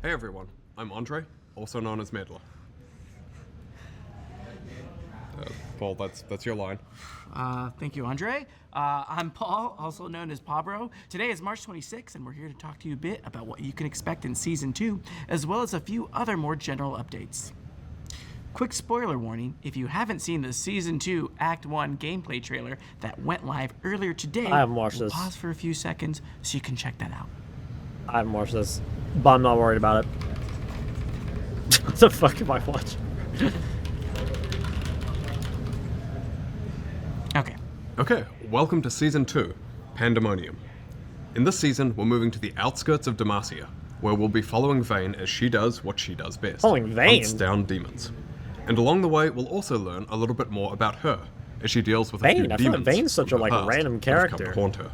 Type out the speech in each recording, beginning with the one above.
Hey everyone, I'm Andre, also known as Medler. Paul, that's your line. Thank you, Andre. I'm Paul, also known as Pabro. Today is March 26th, and we're here to talk to you a bit about what you can expect in Season 2, as well as a few other more general updates. Quick spoiler warning, if you haven't seen the Season 2 Act 1 gameplay trailer that went live earlier today, I haven't watched this. Pause for a few seconds so you can check that out. I haven't watched this, but I'm not worried about it. What the fuck am I watching? Okay, welcome to Season 2, Pandemonium. In this season, we're moving to the outskirts of Demacia, where we'll be following Vayne as she does what she does best. Following Vayne? Hunts down demons. And along the way, we'll also learn a little bit more about her, as she deals with a few Vayne? I feel like demons Vayne's such a, from her like, past random that have come character. to haunt her.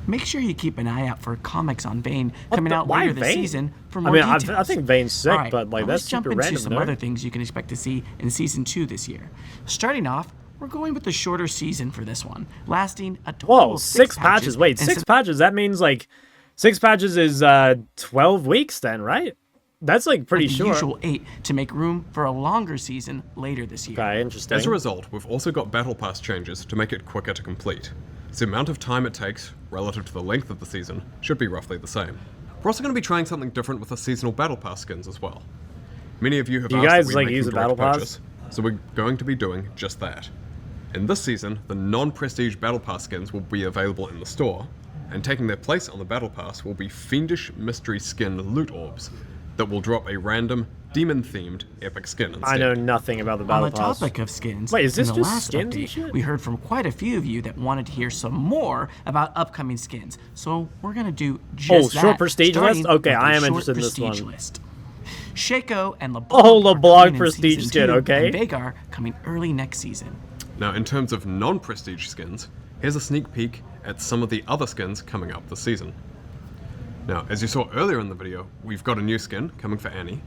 Make sure you keep an eye out for comics on Vayne coming out Why later this Vayne? season for I more mean, details. I think Vayne's sick, All right, but like now that's let's jump super into random. some no? other things you can expect to see in Season 2 this year. Starting off, we're going with the shorter season for this one, lasting a total Whoa, of six patches. Wait, and six patches? That means like 6 patches is 12 weeks then, right? That's like pretty the short. usual 8 to make room for a longer season later this year. Okay, interesting. As a result, we've also got Battle Pass changes to make it quicker to complete. So the amount of time it takes, relative to the length of the season, should be roughly the same. We're also going to be trying something different with the seasonal Battle Pass skins as well. Many of you have Do you asked guys, that we like, make use them a Battle direct Pass? purchase, so we're going to be doing just that. In this season, the non-prestige Battle Pass skins will be available in the store, and taking their place on the Battle Pass will be Fiendish Mystery Skin loot orbs that will drop a random, demon-themed epic skin instead. I know nothing about the On Battle the Pass. topic of skins, Wait, is this in the just last skins and update, shit? we heard from quite a few of you that wanted to hear some more about upcoming skins. So we're going to do just that. short prestige starting list? Okay, with the I am short interested in this prestige one. list. Shaco and LeBlanc Oh, are LeBlanc coming in prestige Season skin, 2, okay. and Vagar coming early next season. Now, in terms of non-prestige skins, here's a sneak peek at some of the other skins coming up this season. Now, as you saw earlier in the video, we've got a new skin coming for Annie,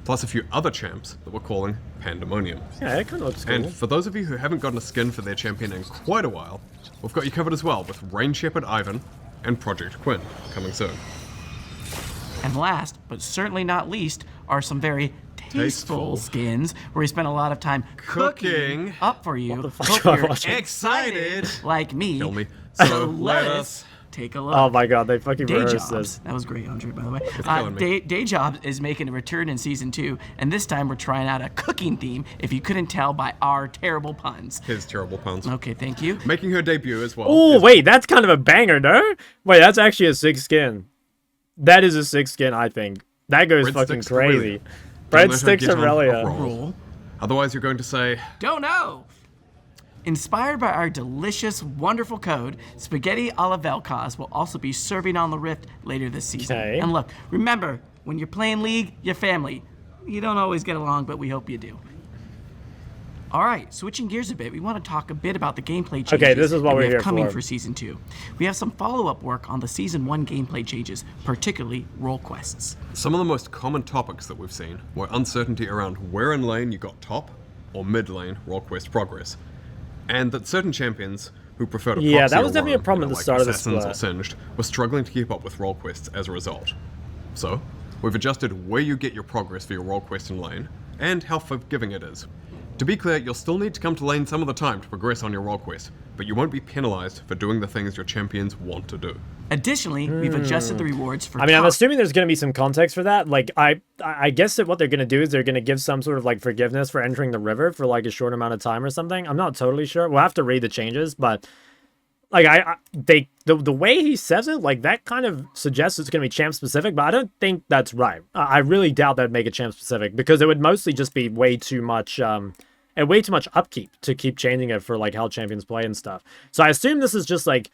plus a few other champs that we're calling Pandemonium. Yeah, it kind of looks cool. And for those of you who haven't gotten a skin for their champion in quite a while, we've got you covered as well with Rain Shepherd Ivan and Project Quinn coming soon. And last, but certainly not least, are some very tasteful Tasteful. skins where we spent a lot of time cooking up for you. What the fuck Hope am I you're watching? excited like me. Kill me. So let us take a look. Oh my god, they fucking Day rehearsed Jobs. this. That was great, Andre, by the way. killing me. Day Jobs is making a return in Season 2, and this time we're trying out a cooking theme, if you couldn't tell by our terrible puns. His terrible puns. Okay, thank you. Making her debut as well. Oh, is- wait, that's kind of a banger, no? Wait, that's actually a 6 skin. That is a 6 skin, I think. That goes fucking Breadsticks crazy. Don't let her Breadsticks get on a Aurelia. roll. Roll. Otherwise, you're going to say, Don't know. Inspired by our delicious, wonderful code, Spaghetti a la Vel'Koz will also be serving on the Rift later this season. Okay. And look, remember, when you're playing League, you're family. You don't always get along, but we hope you do. All right, switching gears a bit, we want to talk a bit about the gameplay changes Okay, this is what that we're we have here coming for. for Season 2. We have some follow-up work on the Season 1 gameplay changes, particularly role quests. some of the most common topics that we've seen were uncertainty around where in lane you got top or mid lane role quest progress, and that certain champions who prefer to Yeah, proxy that was or definitely a roam, problem at the like start of the Assassins or split. Singed, were struggling to keep up with role quests as a result. So, we've adjusted where you get your progress for your role quest in lane, and how forgiving it is. To be clear, you'll still need to come to lane some of the time to progress on your role quest, but you won't be penalized for doing the things your champions want to do. Additionally, we've adjusted the rewards for I mean, I'm top assuming there's going to be some context for that. Like, I guess that what they're going to do is they're going to give some sort of, like, forgiveness for entering the river for, like, a short amount of time or something. I'm not totally sure. We'll have to read the changes, but, like, the way he says it, like, that kind of suggests it's going to be champ-specific, but I don't think that's right. I really doubt that would make it champ-specific, because it would mostly just be way too much, and way too much upkeep to keep changing it for, like, how champions play and stuff. So I assume this is just, like,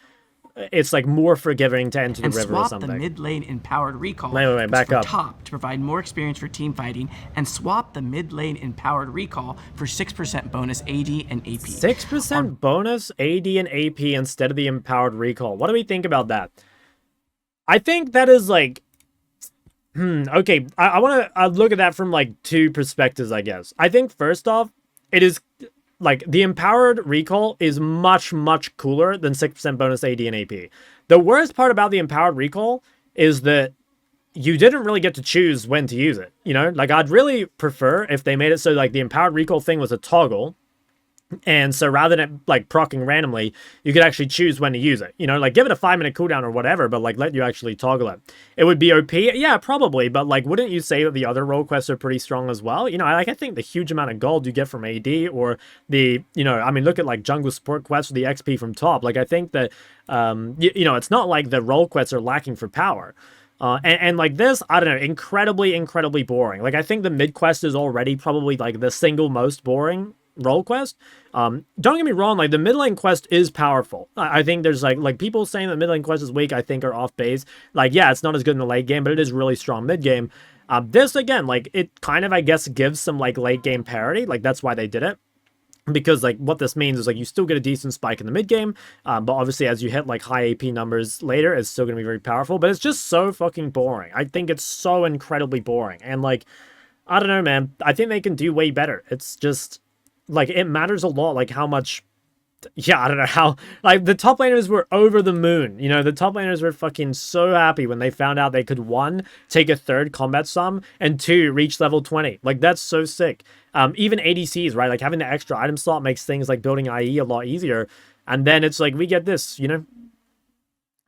it's like more forgiving to enter the and river or swap something. the mid lane empowered recall Wait, back for up. top to provide more experience for team fighting, and swap the mid lane empowered recall for 6% bonus AD and AP. 6% bonus AD and AP instead of the empowered recall. What do we think about that? I think that is like, okay. I want to look at that from like 2 perspectives, I guess. I think first off, it is like the empowered recall is much, much cooler than 6% bonus AD and AP. The worst part about the empowered recall is that you didn't really get to choose when to use it, you know? Like, I'd really prefer if they made it so, like, the empowered recall thing was a toggle, and so rather than it, like, proccing randomly, you could actually choose when to use it. You know, like, give it a 5-minute cooldown or whatever, but, like, let you actually toggle it. It would be OP? Yeah, probably, but, like, wouldn't you say that the other role quests are pretty strong as well? You know, I think the huge amount of gold you get from AD, or the, you know, I mean, look at, like, jungle support quests or the XP from top. Like, I think that, you know, it's not like the role quests are lacking for power. And like this, I don't know, incredibly boring. Like, I think the mid quest is already probably, like, the single most boring role quest. Don't get me wrong, like, the mid lane quest is powerful. I think there's like people saying that mid lane quest is weak, I think are off base. Like, yeah, it's not as good in the late game, but it is really strong mid game. This, again, like, it kind of, I guess, gives some, like, late game parity. Like, that's why they did it. Because, like, what this means is, like, you still get a decent spike in the mid game, but obviously as you hit, like, high AP numbers later, it's still going to be very powerful, but it's just so fucking boring. I think it's so incredibly boring, and, like, I don't know, man. I think they can do way better. It's just, like, it matters a lot, like, how much... Yeah, I don't know how... Like, the top laners were over the moon. You know, the top laners were fucking so happy when they found out they could, 1, take a 3rd combat sum, and 2, reach level 20. Like, that's so sick. Even ADCs, right? Like, having the extra item slot makes things like building IE a lot easier. And then it's like, we get this, you know?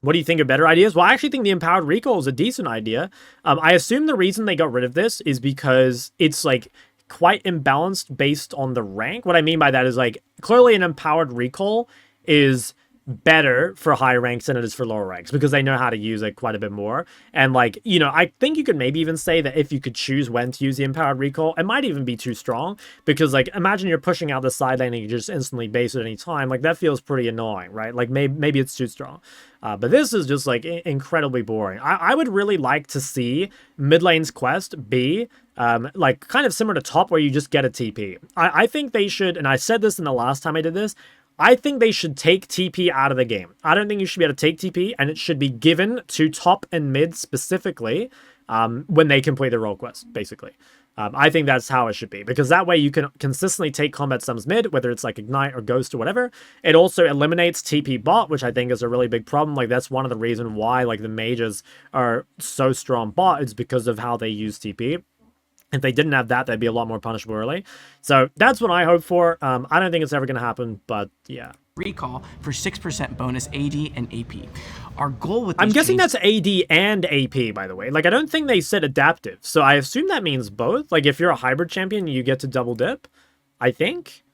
What do you think are better ideas? Well, I actually think the empowered recall is a decent idea. I assume the reason they got rid of this is because it's, like, quite imbalanced based on the rank. What I mean by that is, like, clearly an empowered recall is better for higher ranks than it is for lower ranks because they know how to use it quite a bit more. And, like, you know, I think you could maybe even say that if you could choose when to use the empowered recall, it might even be too strong because, like, imagine you're pushing out the side lane and you just instantly base it at any time. Like, that feels pretty annoying, right? Like, maybe it's too strong. But this is just, like, incredibly boring. I would really like to see mid lane's quest be like, kind of similar to top, where you just get a TP. I think they should, and I said this in the last time I did this, I think they should take TP out of the game. I don't think you should be able to take TP, and it should be given to top and mid specifically when they complete the role quest, basically. I think that's how it should be, because that way you can consistently take combat sums mid, whether it's like Ignite or Ghost or whatever. It also eliminates TP bot, which I think is a really big problem. Like, that's one of the reasons why, like, the mages are so strong bot, is because of how they use TP. If they didn't have that, they'd be a lot more punishable early. So that's what I hope for. I don't think it's ever going to happen, but yeah. Recall for 6% bonus AD and AP. Our goal with I'm guessing that's AD and AP, by the way. Like, I don't think they said adaptive, so I assume that means both. Like, if you're a hybrid champion, you get to double dip, I think.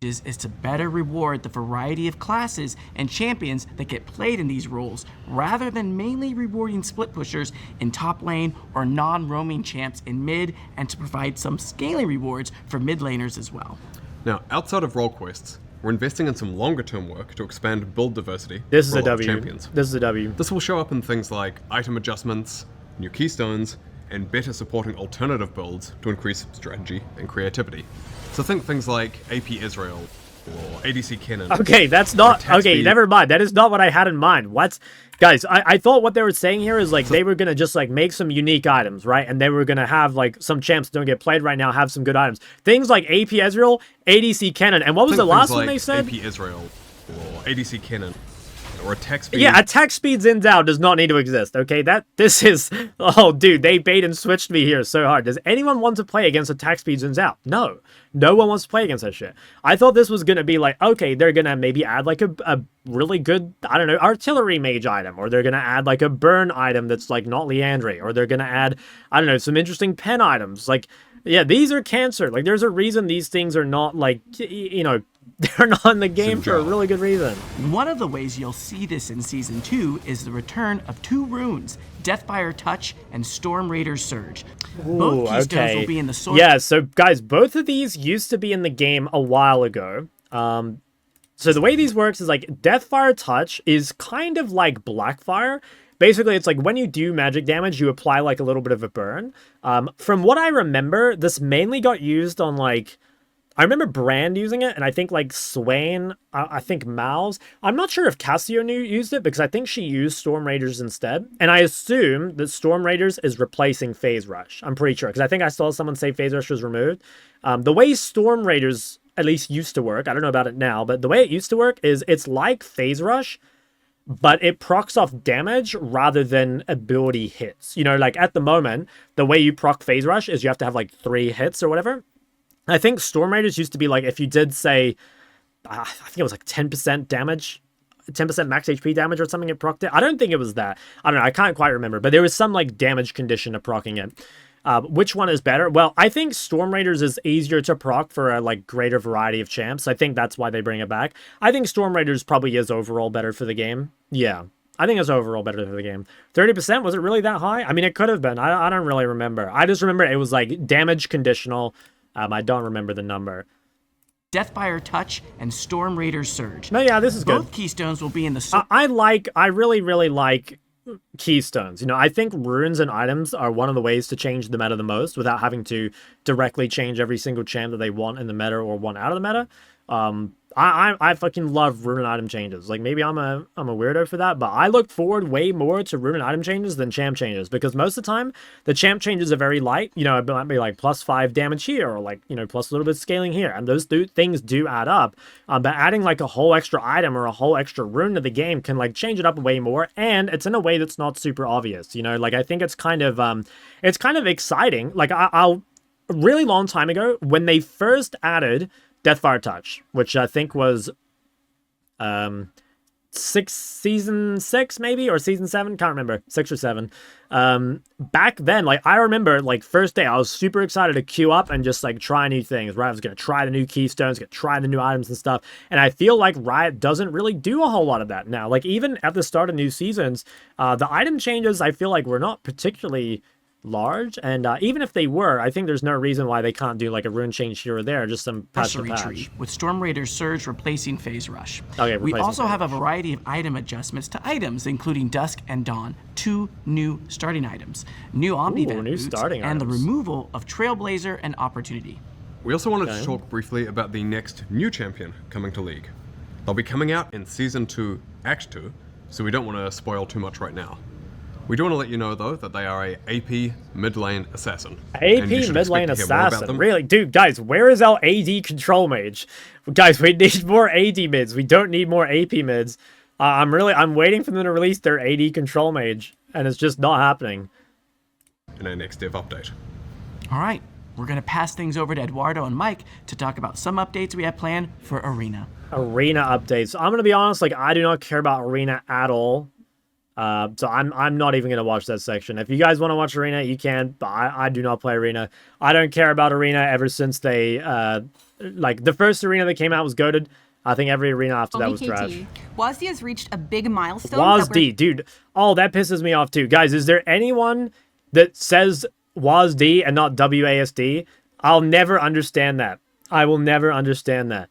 Is to better reward the variety of classes and champions that get played in these roles, rather than mainly rewarding split pushers in top lane or non-roaming champs in mid, and to provide some scaling rewards for mid laners as well. Now, outside of role quests, we're investing in some longer-term work to expand build diversity. This is for a lot of W. champions. This is a W. This will show up in things like item adjustments, new keystones, and better supporting alternative builds to increase strategy and creativity. So think things like AP Israel or ADC Kennen. Okay, that's not... Okay, speed. never mind. That is not what I had in mind. What? Guys, I thought what they were saying here is, like, they were going to just, like, make some unique items, right? And they were going to have, like, some champs that don't get played right now have some good items. Things like AP Israel, ADC Kennen. And what was the last one they said? AP Israel or ADC Kennen. Or attack speed. Yeah, attack speeds in Dow does not need to exist, okay? This is... Oh, dude, they bait and switched me here so hard. Does anyone want to play against attack speeds in Dow? No. No one wants to play against that shit. I thought this was going to be like, okay, they're going to maybe add, like, a really good, I don't know, artillery mage item, or they're going to add, like, a burn item that's, like, not Leandry, or they're going to add, I don't know, some interesting pen items. Like, yeah, these are cancer. Like, there's a reason these things are not, like, you know... They're not in the game for a really good reason. One of the ways you'll see this in Season 2 is the return of 2 runes, Deathfire Touch and Storm Raider Surge. Both keystones will be in the sword. Yeah, so guys, both of these used to be in the game a while ago. So the way these works is, like, Deathfire Touch is kind of like Blackfire. Basically, it's like when you do magic damage, you apply, like, a little bit of a burn. From what I remember, this mainly got used on, like... I remember Brand using it, and I think, like, Swain, I think Mal's. I'm not sure if Cassio used it, because I think she used Storm Raiders instead. And I assume that Storm Raiders is replacing Phase Rush. I'm pretty sure, because I think I saw someone say Phase Rush was removed. The way Storm Raiders at least used to work, I don't know about it now, but the way it used to work is it's like Phase Rush, but it procs off damage rather than ability hits. You know, like at the moment, the way you proc Phase Rush is you have to have like 3 hits or whatever. I think Storm Raiders used to be like, if you did say, I think it was like 10% damage, 10% max HP damage or something, it procced it. I don't think it was that. I don't know. I can't quite remember, but there was some like damage condition to proccing it. Which one is better? Well, I think Storm Raiders is easier to proc for a like greater variety of champs. I think that's why they bring it back. I think Storm Raiders probably is overall better for the game. Yeah, I think it's overall better for the game. 30%, was it really that high? I mean, it could have been. I don't really remember. I just remember it was like damage conditional. I don't remember the number. Deathfire Touch and Storm Raider Surge. No, yeah, this is good. Both keystones will be in the... I really, really like keystones. You know, I think runes and items are one of the ways to change the meta the most without having to directly change every single champ that they want in the meta or want out of the meta. I fucking love rune and item changes. Like, maybe I'm a weirdo for that, but I look forward way more to rune and item changes than champ changes, because most of the time the champ changes are very light. You know, it might be like +5 damage here, or like, you know, plus a little bit of scaling here, and those things do add up. But adding like a whole extra item or a whole extra rune to the game can like change it up way more, and it's in a way that's not super obvious. You know, like I think it's kind of exciting. Like I'll a really long time ago when they first added Deathfire Touch, which I think was season 6 maybe, or season 7, can't remember, 6 or 7. Back then, like I remember, like first day I was super excited to queue up and just like try new things, right? I was gonna try the new keystones, gonna try the new items and stuff, and I feel like Riot doesn't really do a whole lot of that now. Like even at the start of new seasons, the item changes I feel like were not particularly large, and even if they were, I think there's no reason why they can't do like a rune change here or there, just some patch to patch. With Storm Raider Surge replacing Phase Rush. Okay, we also have a variety of item adjustments to items, including Dusk and Dawn, 2 new starting items, new Omni-Vent boots, and the removal of Trailblazer and Opportunity. We also wanted to talk briefly about the next new champion coming to League. They'll be coming out in Season 2, Act 2, so we don't want to spoil too much right now. We do want to let you know, though, that they are a AP mid lane assassin. AP mid lane assassin? Really? Dude, guys, where is our AD control mage? Guys, we need more AD mids. We don't need more AP mids. I'm waiting for them to release their AD control mage, and it's just not happening. In our next dev update. All right, we're going to pass things over to Eduardo and Mike to talk about some updates we have planned for Arena. Arena updates. I'm going to be honest, like, I do not care about Arena at all. So I'm not even going to watch that section. If you guys want to watch Arena, you can, but I do not play Arena. I don't care about Arena ever since they, like, the first Arena that came out was goated. I think every Arena after that was trash. WASD has reached a big milestone. WASD, dude. Oh, that pisses me off too. Guys, is there anyone that says WASD and not WASD? I'll never understand that. I will never understand that.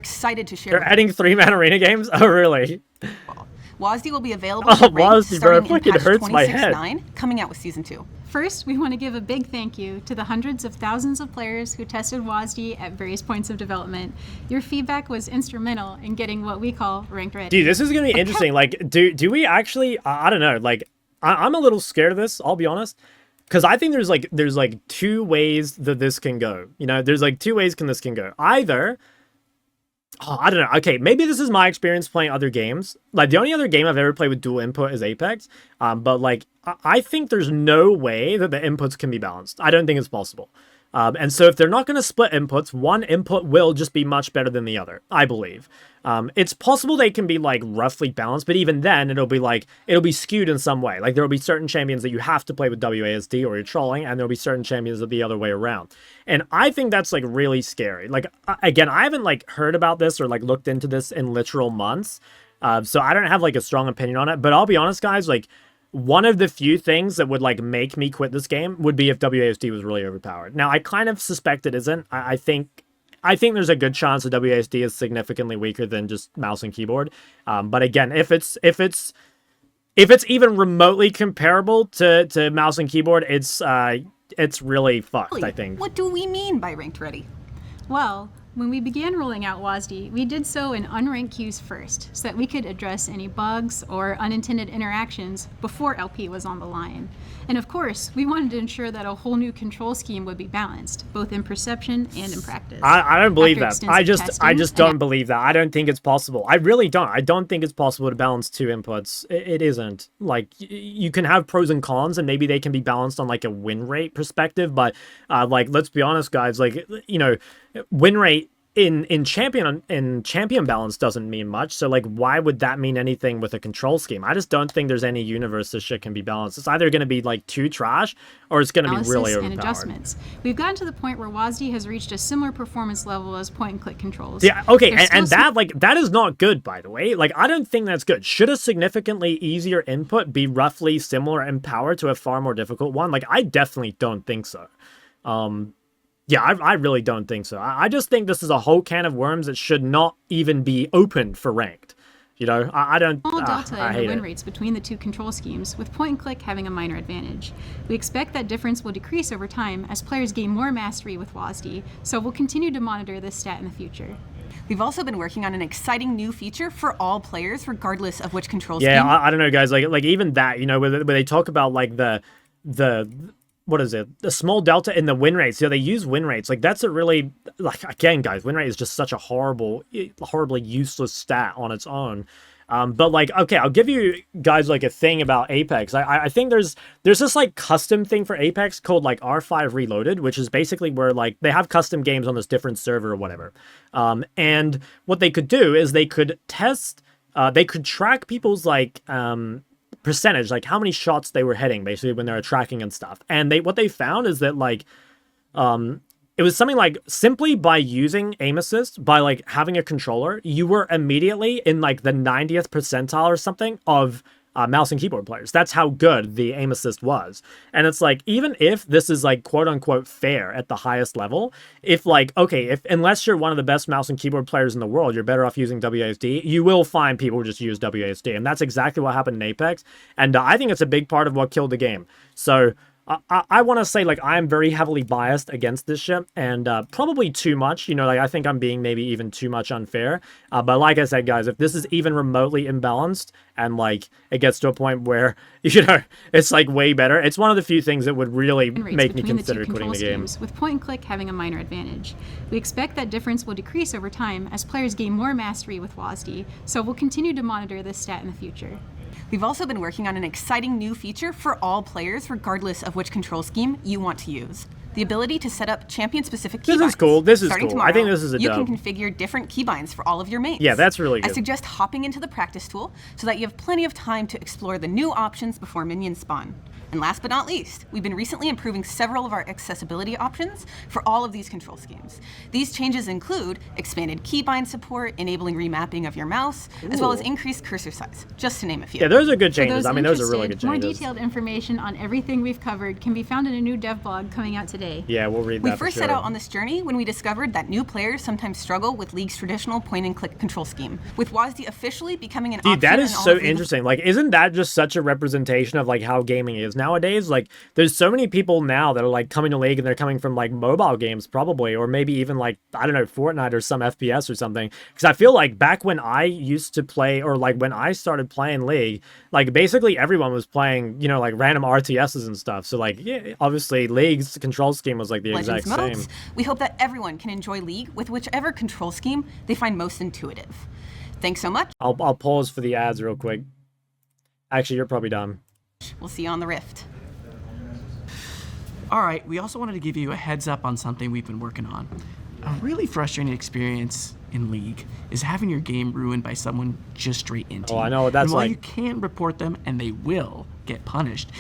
Excited to share. They're adding 3-man Arena games? Oh, really? WASD will be available for WASD, starting bro, in patch hurts my head. 26.9, coming out with Season 2. First, we want to give a big thank you to the hundreds of thousands of players who tested WASD at various points of development. Your feedback was instrumental in getting what we call ranked ready. Dude, this is going to be interesting. Like, do we actually, I don't know, like, I'm a little scared of this, I'll be honest. Because I think there's like 2 ways that this can go. You know, there's like 2 ways this can go. Either... Oh, I don't know. Okay, maybe this is my experience playing other games. Like, the only other game I've ever played with dual input is Apex. But, like, I think there's no way that the inputs can be balanced. I don't think it's possible. And so if they're not going to split inputs, one input will just be much better than the other, I believe. It's possible they can be, like, roughly balanced, but even then, it'll be skewed in some way. Like, there will be certain champions that you have to play with WASD or you're trolling, and there'll be certain champions that the other way around. And I think that's, like, really scary. Like, again, I haven't, like, heard about this or, like, looked into this in literal months, so I don't have, like, a strong opinion on it. But I'll be honest, guys, like, one of the few things that would, like, make me quit this game would be if WASD was really overpowered. Now, I kind of suspect it isn't. I think there's a good chance that WASD is significantly weaker than just mouse and keyboard. But again, if it's even remotely comparable to mouse and keyboard, it's really fucked, I think. What do we mean by ranked ready? Well, when we began rolling out WASD, we did so in unranked queues first, so that we could address any bugs or unintended interactions before LP was on the line. And of course, we wanted to ensure that a whole new control scheme would be balanced, both in perception and in practice. I don't believe After that. I extensive just testing don't believe that. I don't think it's possible. I really don't. I don't think it's possible to balance two inputs. It isn't. Like, you can have pros and cons, and maybe they can be balanced on like a win rate perspective. But like, let's be honest, guys. Like, you know, win rate in champion balance doesn't mean much. So like, why would that mean anything with a control scheme? I just don't think there's any universe this shit can be balanced. It's either going to be like too trash, or it's going to be really analysis and overpowered. adjustments. We've gotten to the point where WASD has reached a similar performance level as point-and-click controls. Yeah, okay, There's and still that, like, that is not good, by the way. Like, I don't think that's good. Should a significantly easier input be roughly similar in power to a far more difficult one? Like, I definitely don't think so. Yeah, I really don't think so. I just think this is a whole can of worms that should not even be opened for ranked. You know, I don't. small delta I in the hate win it. rates between the two control schemes, with point-and-click having a minor advantage. We expect that difference will decrease over time as players gain more mastery with WASD, so we'll continue to monitor this stat in the future. We've also been working on an exciting new feature for all players, regardless of which control Yeah, scheme. I don't know, guys. Like even that, you know, where they talk about like the what is it? The small delta in the win rates. Yeah, they use win rates. Like, that's a really, like, again, guys, win rate is just such a horribly useless stat on its own. But like, okay, I'll give you guys like a thing about Apex. I think there's this like custom thing for Apex called like R5 Reloaded, which is basically where like they have custom games on this different server or whatever. And what they could do is they could test, they could track people's like, percentage, like how many shots they were hitting basically when they were tracking and stuff. And what they found is that like it was something like simply by using aim assist, by like having a controller, you were immediately in like the 90th percentile or something of mouse and keyboard players. That's how good the aim assist was. And it's like, even if this is like quote unquote fair at the highest level, if like, okay, if unless you're one of the best mouse and keyboard players in the world, you're better off using WASD, you will find people who just use WASD. And that's exactly what happened in Apex. And I think it's a big part of what killed the game. So I want to say, like, I'm very heavily biased against this shit, and probably too much, you know, like, I think I'm being maybe even too much unfair, but like I said, guys, if this is even remotely imbalanced, and, like, it gets to a point where, you know, it's, like, way better, it's one of the few things that would really Win rates make me between the two consider quitting control the game. schemes, with point-and-click having a minor advantage. We expect that difference will decrease over time as players gain more mastery with WASD, so we'll continue to monitor this stat in the future. We've also been working on an exciting new feature for all players, regardless of which control scheme you want to use. The ability to set up champion-specific keybinds. This is cool. This is Starting cool. I think tomorrow, this is a you dub. can configure different keybinds for all of your mates. Yeah, that's really I good. suggest hopping into the practice tool so that you have plenty of time to explore the new options before minions spawn. And last but not least, we've been recently improving several of our accessibility options for all of these control schemes. These changes include expanded keybind support, enabling remapping of your mouse, as well as increased cursor size, just to name a few. Yeah, those are good For changes. those I mean, those are really good interested, more changes. detailed information on everything we've covered can be found in a new dev blog coming out today. Yeah, we'll read We that for first sure. set out on this journey when we discovered that new players sometimes struggle with League's traditional point-and-click control scheme, with WASD officially becoming an option. Dude, that is in all so of League of interesting. Like, isn't that just such a representation of like how gaming is nowadays? Like, there's so many people now that are like coming to League and they're coming from like mobile games probably, or maybe even like, I don't know, Fortnite or some FPS or something. Because I feel like back when I used to play, or like when I started playing League, like basically everyone was playing, you know, like random RTSs and stuff. So like, yeah, obviously League's control scheme was like the Legends exact modes. same. We hope that everyone can enjoy League with whichever control scheme they find most intuitive. Thanks so much. I'll pause for the ads real quick. Actually, you're probably done. We'll see you on the Rift. All right, we also wanted to give you a heads up on something we've been working on. A really frustrating experience in League is having your game ruined by someone just straight into Oh, you. I know what that's and while like. you can report them, and they will get punished,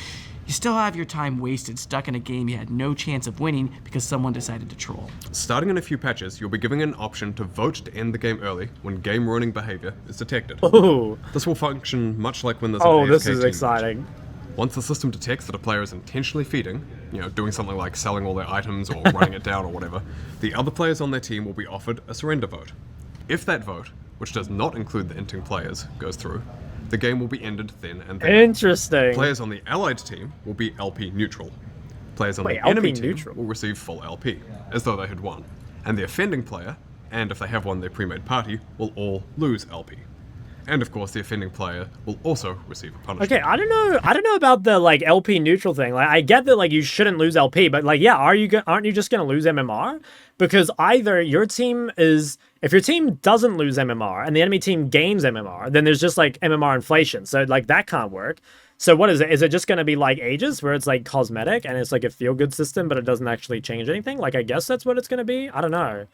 you still have your time wasted stuck in a game you had no chance of winning because someone decided to troll. Starting in a few patches, you'll be given an option to vote to end the game early when game-ruining behavior is detected. Ooh. This will function much like when there's Oh, an this AFK is team exciting. match. Once the system detects that a player is intentionally feeding, you know, doing something like selling all their items or running it down or whatever, the other players on their team will be offered a surrender vote. If that vote, which does not include the inting players, goes through, the game will be ended then and there. Interesting. Players on the allied team will be LP neutral. Players on Wait, the enemy LP team neutral? will receive full LP, as though they had won. And the offending player, and if they have won their pre-made party, will all lose LP. And of course, the offending player will also receive a punishment. Okay, I don't know about the like LP neutral thing. Like, I get that like you shouldn't lose LP, but like, yeah, aren't you just gonna lose MMR? Because either your team is, if your team doesn't lose MMR and the enemy team gains MMR, then there's just like MMR inflation. So like that can't work. So what is it? Is it just gonna be like Aegis, where it's like cosmetic and it's like a feel good system, but it doesn't actually change anything? Like, I guess that's what it's gonna be. I don't know.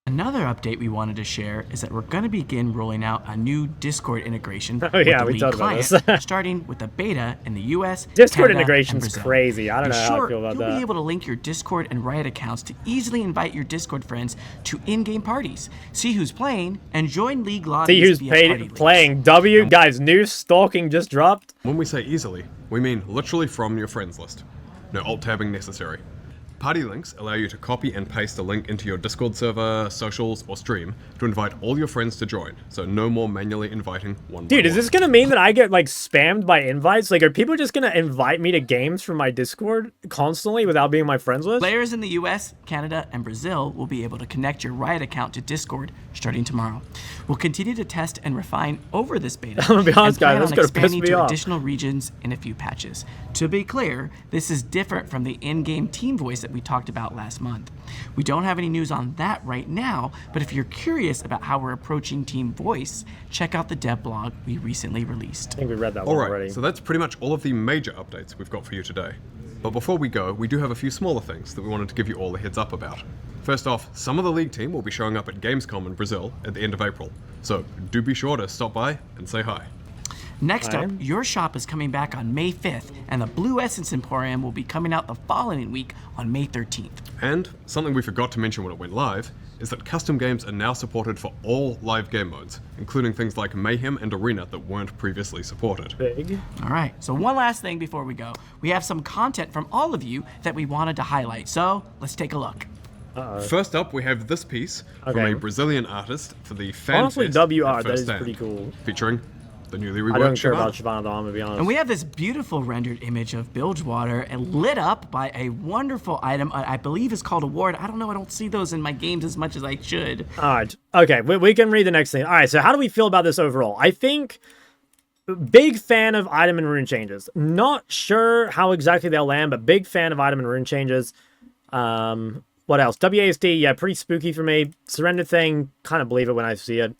Another update we wanted to share is that we're going to begin rolling out a new Discord integration Oh, yeah, with the we League talked about client, this. starting with the beta in the US, Discord Canada, integration's and Brazil. crazy. I don't In know how I short, feel about you'll that. be able to link your Discord and Riot accounts to easily invite your Discord friends to in-game parties, see who's playing, and join League lobbies See who's via party links. playing. W guys, new stalking just dropped. When we say easily, we mean literally from your friends list. No alt-tabbing necessary. Party links allow you to copy and paste a link into your Discord server, socials, or stream to invite all your friends to join, so no more manually inviting one by Dude, is one. this gonna mean that I get like spammed by invites? Like, are people just gonna invite me to games from my Discord constantly without being on my friends list? Players in the US, Canada, and Brazil will be able to connect your Riot account to Discord starting tomorrow. We'll continue to test and refine over this beta. I'm gonna be honest, and plan guys, that's on gonna piss expanding me to off. additional regions in a few patches. To be clear, this is different from the in-game team voice that we talked about last month. We don't have any news on that right now, but if you're curious about how we're approaching team voice, check out the dev blog we recently released. I think we read that one Alright, already. so that's pretty much all of the major updates we've got for you today. But before we go, we do have a few smaller things that we wanted to give you all a heads up about. First off, some of the League team will be showing up at Gamescom in Brazil at the end of April, so do be sure to stop by and say hi. Next up, Alright. your shop is coming back on May 5th, and the Blue Essence Emporium will be coming out the following week on May 13th. And something we forgot to mention when it went live is that custom games are now supported for all live game modes, including things like Mayhem and Arena that weren't previously supported. Big. All right, so one last thing before we go. We have some content from all of you that we wanted to highlight, so let's take a look. First up, we have this piece from Okay. a Brazilian artist for the Fan Honestly, Fest WR, at that First is Stand, pretty cool. featuring the newly I reworked don't care Shyvana. about Shyvana though, I'm gonna be honest. And we have this beautiful rendered image of Bilgewater and lit up by a wonderful item I believe is called a ward. I don't know, I don't see those in my games as much as I should. Alright, okay, we can read the next thing. Alright, so how do we feel about this overall? I think, big fan of item and rune changes. Not sure how exactly they'll land, but big fan of item and rune changes. What else? WASD, yeah, pretty spooky for me. Surrender thing, kind of believe it when I see it.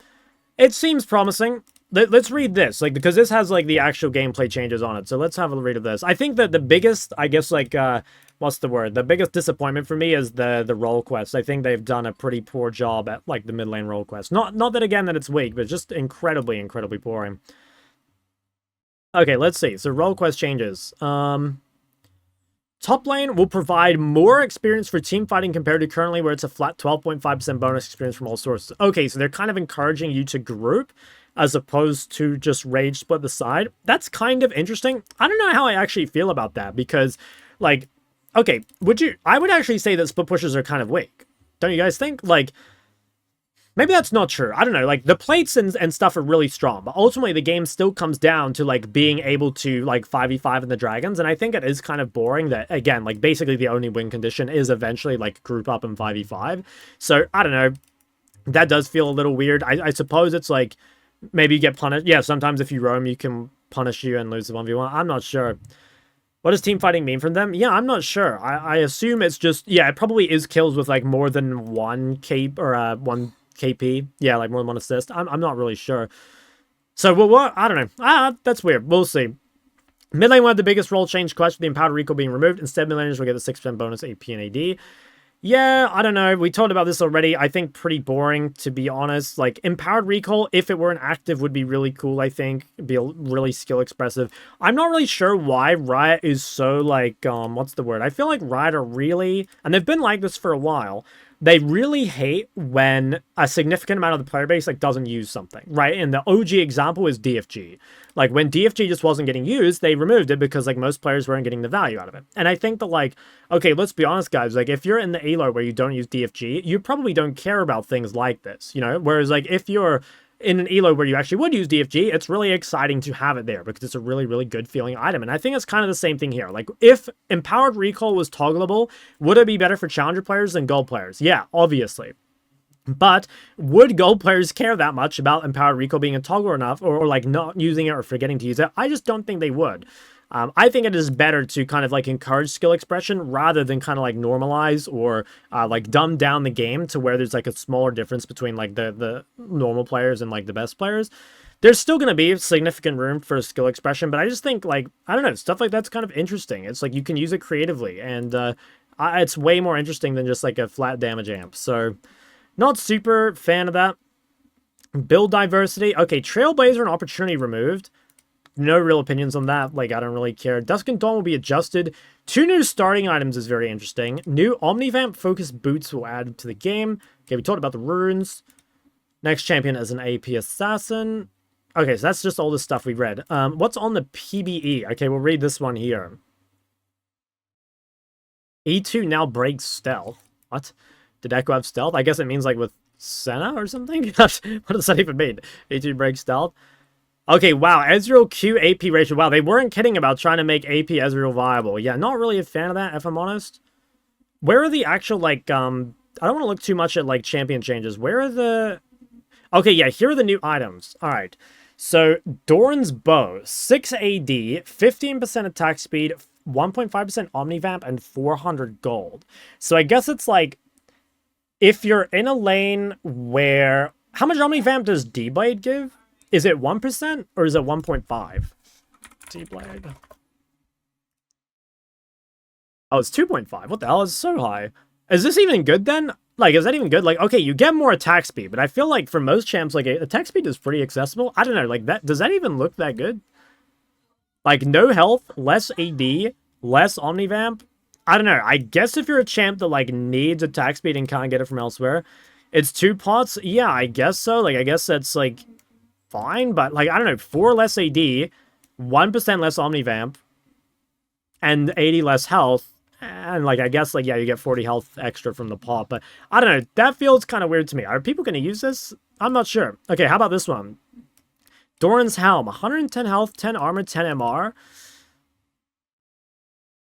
It seems promising. Let's read this, like, because this has, like, the actual gameplay changes on it. So let's have a read of this. I think that the biggest, I guess, like, what's the word? The biggest disappointment for me is the role quest. I think they've done a pretty poor job at, like, the mid lane role quest. Not that, again, that it's weak, but just incredibly, incredibly boring. Okay, let's see. So role quest changes. Top lane will provide more experience for team fighting compared to currently where it's a flat 12.5% bonus experience from all sources. Okay, so they're kind of encouraging you to group as opposed to just rage split the side. That's kind of interesting. I don't know how I actually feel about that because, like, okay, I would actually say that split pushers are kind of weak. Don't you guys think? Like, maybe that's not true. I don't know. Like, the plates and stuff are really strong, but ultimately the game still comes down to, like, being able to, like, 5v5 in the dragons, and I think it is kind of boring that, again, like, basically the only win condition is eventually, like, group up in 5v5. So, I don't know. That does feel a little weird. I suppose it's, like, maybe you get punished. Yeah, sometimes if you roam, you can punish you and lose the 1v1. I'm not sure. What does team fighting mean from them? Yeah, I'm not sure. I assume it's just, yeah, it probably is kills with, like, more than one cape or one KP. Yeah, like more than one assist. I'm not really sure. So, well, what? I don't know. That's weird. We'll see. Mid lane will have the biggest role change clash with the Empowered Recall being removed. Instead, mid laners will get the 6% bonus AP and AD. Yeah, I don't know. We talked about this already. I think pretty boring, to be honest. Like, Empowered Recall, if it were an active, would be really cool, I think. It'd be really skill expressive. I'm not really sure why Riot is so, like, what's the word? I feel like Riot are really, and they've been like this for a while, they really hate when a significant amount of the player base, like, doesn't use something, right? And the OG example is DFG. Like, when DFG just wasn't getting used, they removed it because, like, most players weren't getting the value out of it. And I think that, like, okay, let's be honest, guys. Like, if you're in the elo where you don't use DFG, you probably don't care about things like this, you know? Whereas, like, if you're in an elo where you actually would use DFG, it's really exciting to have it there because it's a really, really good feeling item. And I think it's kind of the same thing here. Like, if Empowered Recall was toggleable, would it be better for challenger players than gold players? Yeah, obviously. But would gold players care that much about empowered recall being a toggle enough, or like not using it or forgetting to use it? I just don't think they would. I think it is better to kind of like encourage skill expression rather than kind of like normalize or like dumb down the game to where there's like a smaller difference between like the normal players and like the best players. There's still going to be significant room for skill expression, but I just think like, I don't know, stuff like that's kind of interesting. It's like you can use it creatively, and it's way more interesting than just like a flat damage amp. So not super fan of that. Build diversity. Okay, Trailblazer and Opportunity removed. No real opinions on that. Like, I don't really care. Dusk and Dawn will be adjusted. 2 new starting items is very interesting. New Omnivamp focused boots will add to the game. Okay, we talked about the runes. Next champion is an AP assassin. Okay, so that's just all the stuff we read. What's on the PBE? Okay, we'll read this one here. E2 now breaks stealth. What? Did Echo have stealth? I guess it means like with Senna or something? What does that even mean? E2 breaks stealth? Okay, wow, Ezreal Q AP ratio. Wow, they weren't kidding about trying to make AP Ezreal viable. Yeah, not really a fan of that, if I'm honest. Where are the actual, like, I don't want to look too much at, like, champion changes. Where are the... Okay, yeah, here are the new items. Alright, so Doran's Bow, 6 AD, 15% attack speed, 1.5% Omnivamp, and 400 gold. So I guess it's, like, if you're in a lane where... How much Omnivamp does D-Blade give? Is it 1% or is it 1.5? D-Blade. Oh, it's 2.5. What the hell is so high? Is this even good then? Like, is that even good? Like, okay, you get more attack speed, but I feel like for most champs, like, attack speed is pretty accessible. I don't know, like, that does that even look that good? Like, no health, less AD, less Omnivamp. I don't know. I guess if you're a champ that, like, needs attack speed and can't get it from elsewhere, it's 2 pots. Yeah, I guess so. Like, I guess that's, like... fine, but like, I don't know, 4 less AD, 1% less Omnivamp, and 80 less health, and like, I guess, like, yeah, you get 40 health extra from the pot, but I don't know, that feels kind of weird to me. Are people going to use this? I'm not sure. Okay, how about this one? Doran's Helm, 110 health, 10 armor, 10 MR.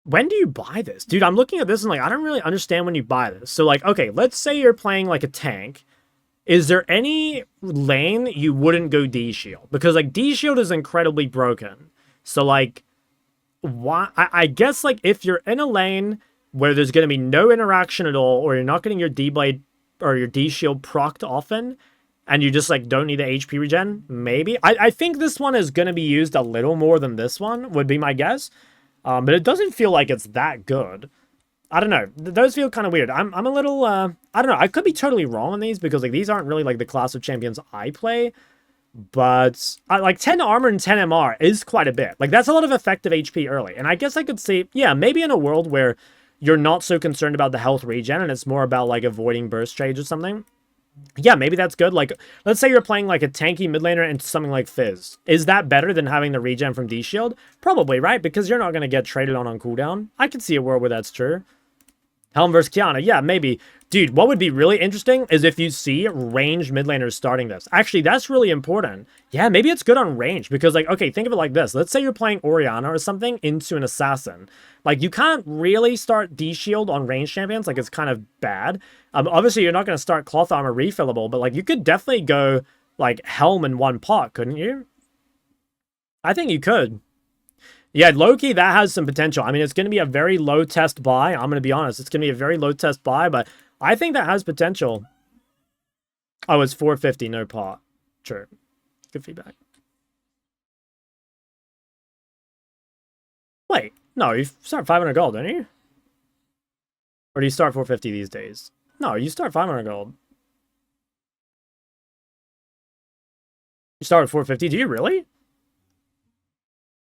When do you buy this? Dude, I'm looking at this and like, I don't really understand when you buy this. So like, okay, let's say you're playing like a tank. Is there any lane you wouldn't go D-Shield? Because, like, D-Shield is incredibly broken. So, like, why? I guess, like, if you're in a lane where there's going to be no interaction at all, or you're not getting your D-Blade or your D-Shield procced often, and you just, like, don't need the HP regen, maybe. I think this one is going to be used a little more than this one, would be my guess. But it doesn't feel like it's that good. I don't know. Those feel kind of weird. I'm a little, I don't know. I could be totally wrong on these because, like, these aren't really, like, the class of champions I play. But, like, 10 armor and 10 MR is quite a bit. Like, that's a lot of effective HP early. And I guess I could see, yeah, maybe in a world where you're not so concerned about the health regen and it's more about, like, avoiding burst trades or something. Yeah, maybe that's good. Like, let's say you're playing, like, a tanky mid laner and something like Fizz. Is that better than having the regen from D-Shield? Probably, right? Because you're not going to get traded on cooldown. I could see a world where that's true. Helm versus Kiana, yeah, maybe. Dude, what would be really interesting is if you see ranged mid laners starting this. Actually, that's really important. Yeah, maybe it's good on range because, like, okay, think of it like this. Let's say you're playing Orianna or something into an assassin. Like, you can't really start D-Shield on range champions. Like, it's kind of bad. Obviously, you're not going to start Cloth Armor refillable, but, like, you could definitely go, like, Helm in one pot, couldn't you? I think you could. Yeah, low-key, that has some potential. I mean, it's going to be a very low-test buy. I'm going to be honest. It's going to be a very low-test buy, but I think that has potential. Oh, it's 450, no pot. True. Good feedback. Wait, no, you start 500 gold, don't you? Or do you start 450 these days? No, you start 500 gold. You start at 450, do you really?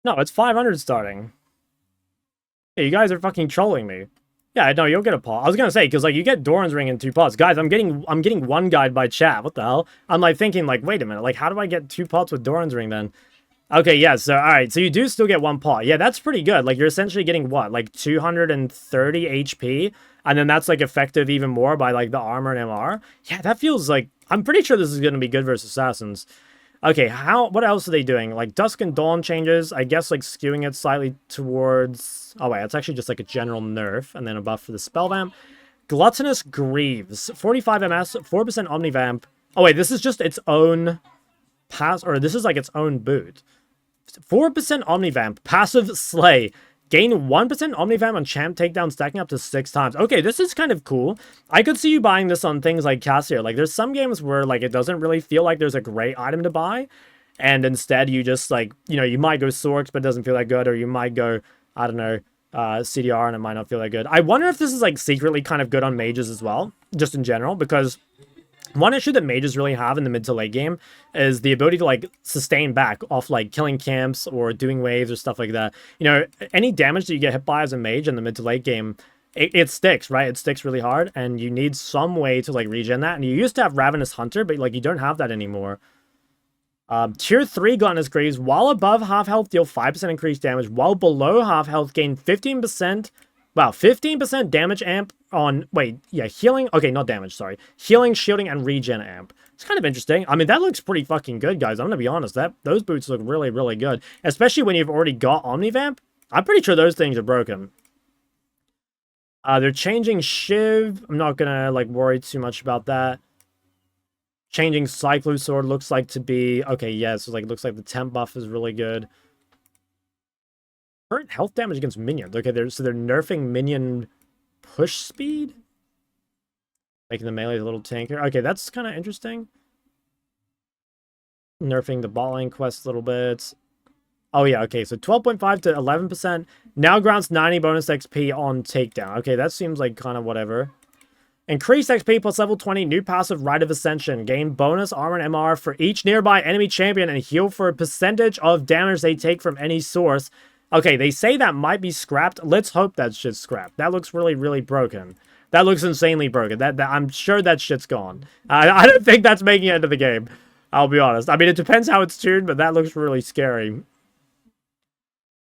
No, it's 500 starting. Yeah, you guys are fucking trolling me. Yeah, no, you'll get a pot. I was gonna say, because, like, you get Doran's Ring in 2 pots. Guys, I'm getting one guide by chat. What the hell? I'm, like, thinking, like, wait a minute. Like, how do I get 2 pots with Doran's Ring, then? Okay, yeah, so, alright. So you do still get 1 pot. Yeah, that's pretty good. Like, you're essentially getting, what? Like, 230 HP? And then that's, like, effective even more by, like, the armor and MR? Yeah, that feels like... I'm pretty sure this is gonna be good versus assassins. Okay, what else are they doing? Like, Dusk and Dawn changes, I guess, like, skewing it slightly towards... Oh, wait, it's actually just, like, a general nerf, and then a buff for the Spell Vamp. Gluttonous Greaves, 45 MS, 4% Omnivamp. Oh wait, this is just its own or this is like its own boot. 4% Omnivamp, passive Slay. Gain 1% Omnivamp on champ takedown, stacking up to 6 times. Okay, this is kind of cool. I could see you buying this on things like Cassio. Like, there's some games where, like, it doesn't really feel like there's a great item to buy. And instead, you just, like, you know, you might go Sorks, but it doesn't feel that good. Or you might go, I don't know, CDR, and it might not feel that good. I wonder if this is, like, secretly kind of good on mages as well. Just in general, because one issue that mages really have in the mid to late game is the ability to, like, sustain back off, like, killing camps or doing waves or stuff like that. You know, any damage that you get hit by as a mage in the mid to late game, it sticks, right? It sticks really hard, and you need some way to, like, regen that. And you used to have Ravenous Hunter, but, like, you don't have that anymore. Tier 3 Gluttonous Greaves, while above half health, deal 5% increased damage. While below half health, gain 15%... Wow, 15% damage amp on... Wait, yeah, healing... Okay, not damage, sorry. Healing, shielding, and regen amp. It's kind of interesting. I mean, that looks pretty fucking good, guys. I'm gonna be honest. Those boots look really, really good. Especially when you've already got Omnivamp. I'm pretty sure those things are broken. They're changing Shiv. I'm not gonna, like, worry too much about that. Changing Cyclo Sword looks like to be... Okay, yeah, so, like, looks like the temp buff is really good. Current health damage against minions. Okay, they're nerfing minion push speed? Making the melee a little tankier. Okay, that's kind of interesting. Nerfing the bot lane quest a little bit. Oh yeah, okay, so 12.5 to 11%. Now grants 90 bonus XP on takedown. Okay, that seems like kind of whatever. Increased XP plus level 20, new passive Rite of Ascension. Gain bonus armor and MR for each nearby enemy champion and heal for a percentage of damage they take from any source. Okay, they say that might be scrapped. Let's hope that shit's scrapped. That looks really, really broken. That looks insanely broken. I'm sure that shit's gone. I don't think that's making it into the game. I'll be honest. I mean, it depends how it's tuned, but that looks really scary.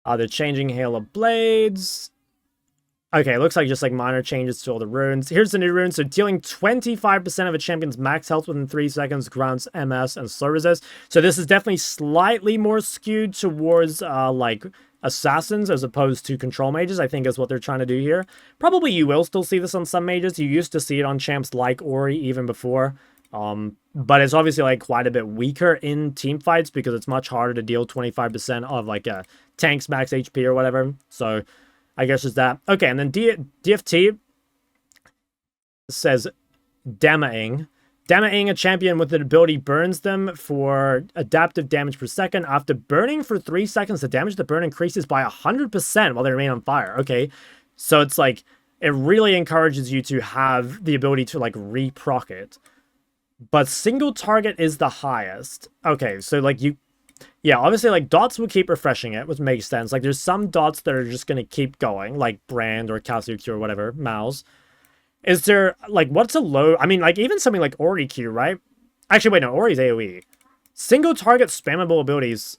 They're changing Hail of Blades. Okay, it looks like just like minor changes to all the runes. Here's the new runes. So dealing 25% of a champion's max health within 3 seconds grants MS and slow resist. So this is definitely slightly more skewed towards like assassins as opposed to control mages, I think is what they're trying to do here. Probably you will still see this on some mages. You used to see it on champs like Ori even before. But it's obviously like quite a bit weaker in team fights because it's much harder to deal 25% of like a tank's max HP or whatever. So I guess it's that. Okay, and then DFT says Damaing. Damaing, a champion with an ability, burns them for adaptive damage per second. After burning for 3 seconds, the damage to burn increases by 100% while they remain on fire. Okay, so it's like, it really encourages you to have the ability to like re-proc it. But single target is the highest. Okay, so like you... Yeah, obviously, like, dots will keep refreshing it, which makes sense. Like, there's some dots that are just going to keep going, like Brand or Kazuki or whatever, Mouse. Is there, like, what's a low... I mean, like, even something like Ori Q, right? Actually, wait, no, Ori's AoE. Single target spammable abilities.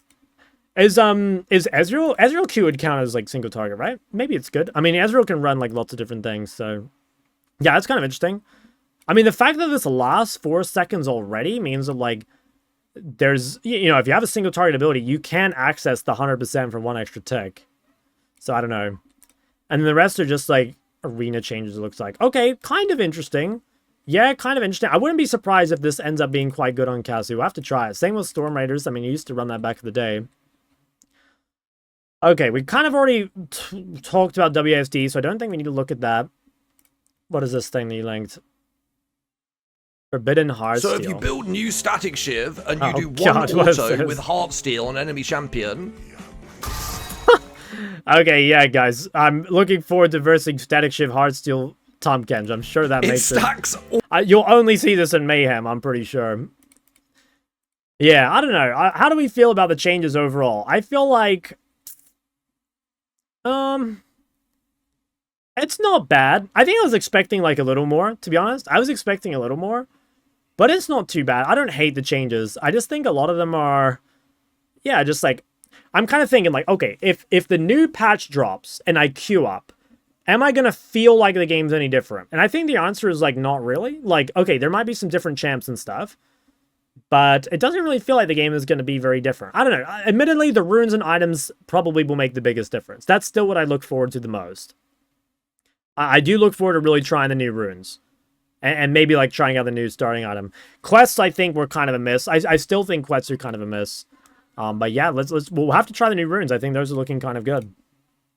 Is Ezreal... Ezreal Q would count as, like, single target, right? Maybe it's good. I mean, Ezreal can run, like, lots of different things, so... Yeah, that's kind of interesting. I mean, the fact that this lasts 4 seconds already means that, like... There's, you know, if you have a single target ability, you can access the 100% for 1 extra tick. So, I don't know. And then the rest are just, like, arena changes, it looks like. Okay, kind of interesting. Yeah, kind of interesting. I wouldn't be surprised if this ends up being quite good on Cassie. We'll have to try it. Same with Storm Raiders. I mean, you used to run that back in the day. Okay, we kind of already talked about WASD, so I don't think we need to look at that. What is this thing that you linked? Forbidden Heartsteel. So if you build new static Shiv and you do God, one auto with Heartsteel on enemy champion... Okay, yeah, guys. I'm looking forward to versing Static Shiv Heartsteel Tom Kench. I'm sure that makes sense. Stacks... You'll only see this in Mayhem, I'm pretty sure. Yeah, I don't know. How do we feel about the changes overall? I feel like... It's not bad. I think I was expecting, like, a little more, to be honest. I was expecting a little more. But it's not too bad. I don't hate the changes. I just think a lot of them are... Yeah, just like... I'm kind of thinking, like, okay, if the new patch drops and I queue up, am I going to feel like the game's any different? And I think the answer is, like, not really. Like, okay, there might be some different champs and stuff. But it doesn't really feel like the game is going to be very different. I don't know. Admittedly, the runes and items probably will make the biggest difference. That's still what I look forward to the most. I do look forward to really trying the new runes. And maybe like trying out the new starting item. Quests, I think, were kind of a miss. I still think quests are kind of a miss. But yeah, we'll have to try the new runes. I think those are looking kind of good.